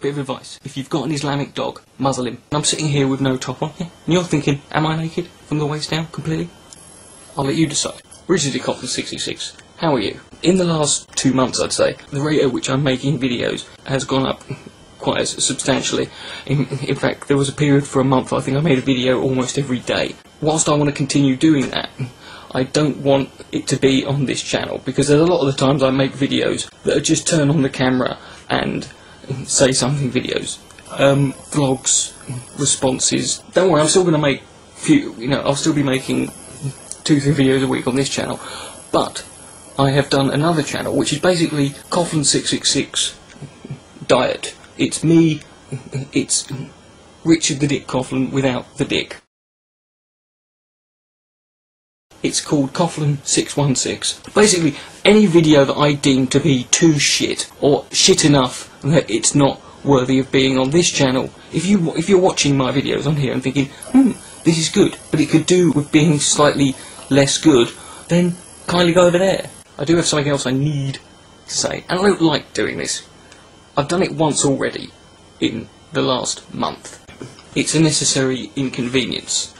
Bit of advice: if you've got an Islamic dog, muzzle him. And I'm sitting here with no top on, and you're thinking, am I naked from the waist down completely? I'll let you decide. Richard Coughlin 66. How are you? In the last 2 months, I'd say, the rate at which I'm making videos has gone up quite substantially. In fact, there was a period for a month I think I made a video almost every day. Whilst I want to continue doing that, I don't want it to be on this channel, because there's a lot of the times I make videos that are just turn on the camera and say something videos. Vlogs, responses. Don't worry, I'm still going to make I'll still be making 2-3 videos a week on this channel, but I have done another channel which is basically Coughlin 666 Diet. It's me, it's Richard the Dick Coughlin without the dick. It's called Coughlin 616. Basically, any video that I deem to be too shit, or shit enough that it's not worthy of being on this channel, if you're watching my videos on here and thinking, this is good, but it could do with being slightly less good, then kindly go over there. I do have something else I need to say, and I don't like doing this. I've done it once already in the last month. It's a necessary inconvenience.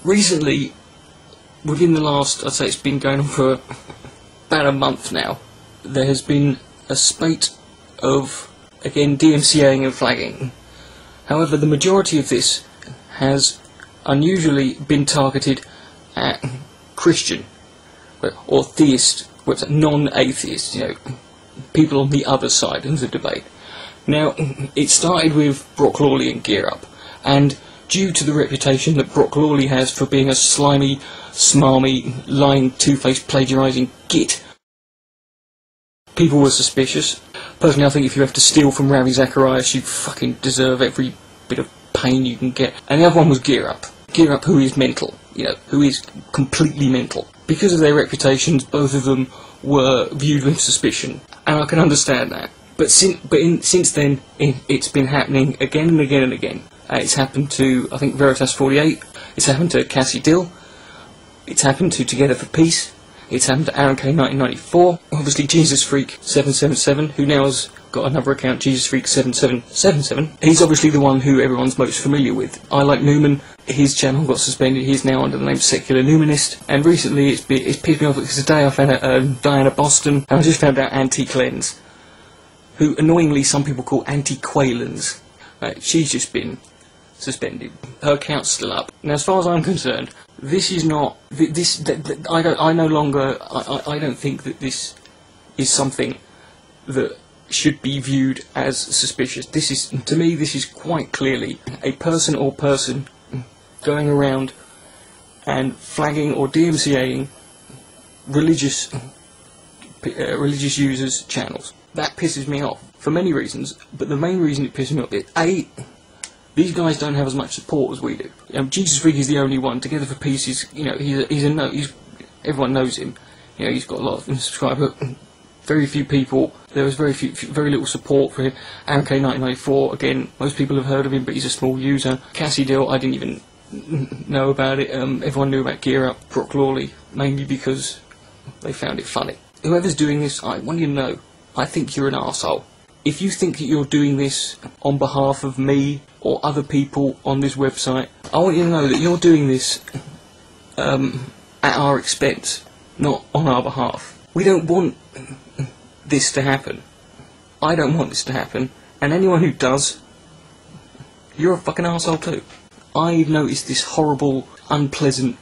Recently, within the last, I'd say it's been going on for about a month now, there has been a spate of, again, DMCA'ing and flagging. However, the majority of this has unusually been targeted at Christian or theist, non-atheists, people on the other side of the debate. Now, it started with Brock Lawley and Gear Up, and due to the reputation that Brock Lawley has for being a slimy, smarmy, lying, two-faced, plagiarising git, people were suspicious. Personally, I think if you have to steal from Ravi Zacharias, you fucking deserve every bit of pain you can get. And the other one was Gear Up. Gear Up, who is mental, who is completely mental. Because of their reputations, both of them were viewed with suspicion, and I can understand that. But since then, it's been happening again and again and again. It's happened to, I think, Veritas48, it's happened to Cassie Dill, it's happened to Together for Peace, it's happened to Aaron K 1994, obviously Jesus Freak 777, who now has got another account, Jesus Freak 7777. He's obviously the one who everyone's most familiar with. I Like Newman, his channel got suspended, he's now under the name Secular Numinist, and recently it's pissed me off because today I found out Diana Boston, and I just found out Anti-Cleanse, who annoyingly some people call Anti-Quailans. She's just been suspended. Her account's still up. Now, as far as I'm concerned, this is not I don't think that this is something that should be viewed as suspicious. To me, this is quite clearly a person or person going around and flagging or DMCA'ing religious users' channels. That pisses me off for many reasons, but the main reason it pisses me off is A, these guys don't have as much support as we do. Jesus Freak is the only one. Together for Peace is, everyone knows him. He's got a lot of subscribers. Very few people. There was very little support for him. Aaron K 1994. Again, most people have heard of him, but he's a small user. Cassie Dill, I didn't even know about it. Everyone knew about Gear Up. Brock Lawley, mainly because they found it funny. Whoever's doing this, I want you to know, I think you're an arsehole. If you think that you're doing this on behalf of me or other people on this website, I want you to know that you're doing this at our expense, not on our behalf. We don't want this to happen. I don't want this to happen, and anyone who does, you're a fucking arsehole too. I've noticed this horrible, unpleasant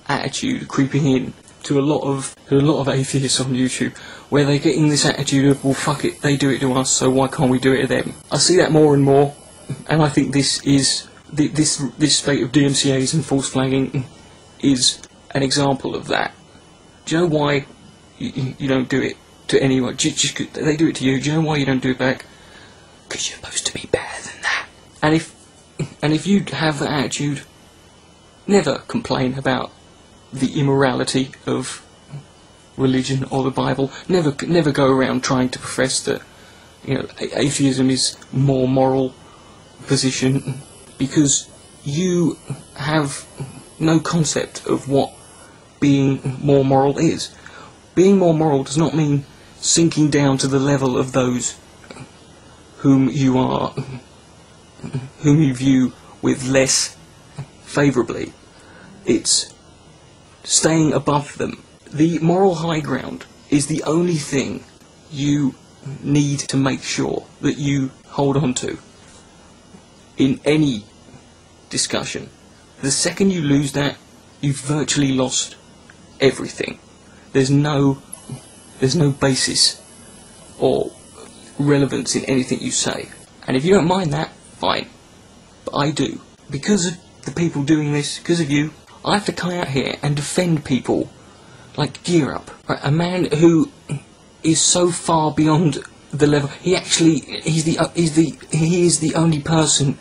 attitude creeping in to a lot of atheists on YouTube, where they're getting this attitude of, well, fuck it, they do it to us, so why can't we do it to them? I see that more and more, and I think this spate of DMCAs and false flagging is an example of that. Do you know why you don't do it to anyone? They do it to you. Do you know why you don't do it back? Because you're supposed to be better than that. And if you have that attitude, never complain about the immorality of religion or the Bible. Never go around trying to profess that atheism is more moral position, because you have no concept of what being more moral is. Being more moral does not mean sinking down to the level of those whom you view with less favourably. It's staying above them. The moral high ground is the only thing you need to make sure that you hold on to in any discussion. The second you lose that, you've virtually lost everything. There's no basis or relevance in anything you say. And if you don't mind that, fine. But I do. Because of the people doing this, because of you, I have to come out here and defend people like Gear Up. Right? A man who is so far beyond the level. He is the only person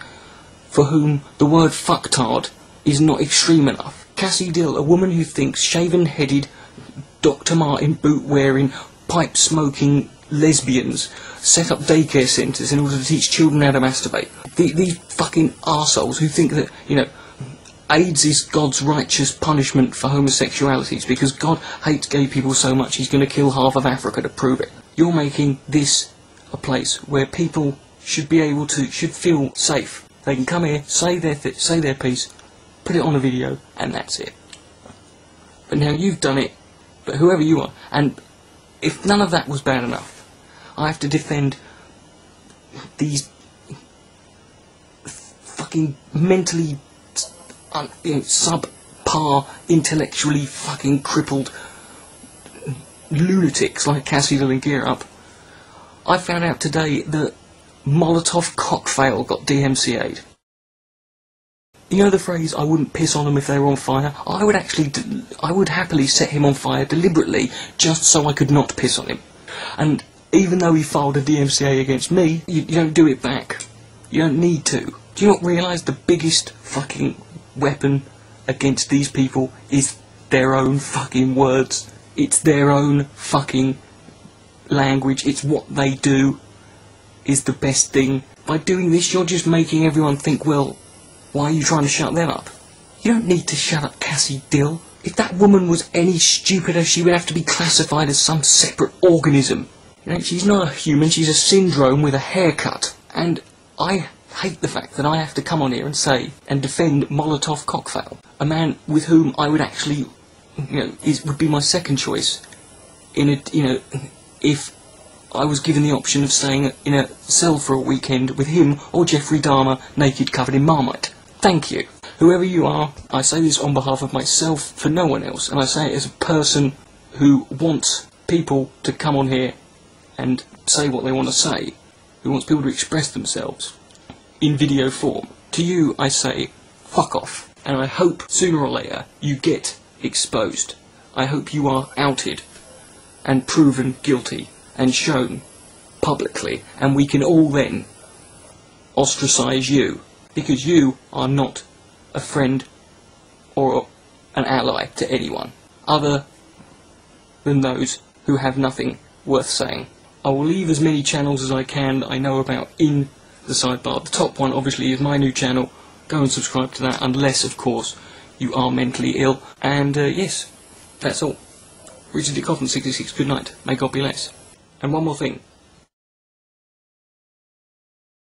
for whom the word fucktard is not extreme enough. Cassie Dill, a woman who thinks shaven-headed, Dr. Martin boot-wearing, pipe-smoking lesbians set up daycare centres in order to teach children how to masturbate. These fucking arseholes who think that, you know, AIDS is God's righteous punishment for homosexualities because God hates gay people so much he's going to kill half of Africa to prove it. You're making this a place where people should feel safe. They can come here, say their piece, put it on a video, and that's it. But now you've done it, but whoever you are, and if none of that was bad enough, I have to defend these fucking mentally subpar, intellectually fucking crippled lunatics like Cassie Dill and Gear Up. I found out today that Molotov Cockfail got DMCA'd. You know the phrase, I wouldn't piss on them if they were on fire? I would happily set him on fire deliberately just so I could not piss on him. And even though he filed a DMCA against me, you don't do it back. You don't need to. Do you not realise the biggest fucking weapon against these people is their own fucking words? It's their own fucking language. It's what they do is the best thing. By doing this, you're just making everyone think, well, why are you trying to shut them up? You don't need to shut up Cassie Dill. If that woman was any stupider, she would have to be classified as some separate organism. You know, she's not a human, she's a syndrome with a haircut. And I hate the fact that I have to come on here and say and defend Molotov Cockfail, a man with whom I would actually, would be my second choice in a, if I was given the option of staying in a cell for a weekend with him or Jeffrey Dahmer naked covered in Marmite. Thank you. Whoever you are, I say this on behalf of myself for no one else, and I say it as a person who wants people to come on here and say what they want to say, who wants people to express themselves in video form. To you, I say, fuck off. And I hope sooner or later you get exposed. I hope you are outed and proven guilty and shown publicly, and we can all then ostracise you, because you are not a friend or an ally to anyone other than those who have nothing worth saying. I will leave as many channels as I can that I know about in the sidebar. The top one obviously is my new channel. Go and subscribe to that, unless of course you are mentally ill. And yes, that's all. Richard D. Coughlin 66, good night. May God be less. And one more thing.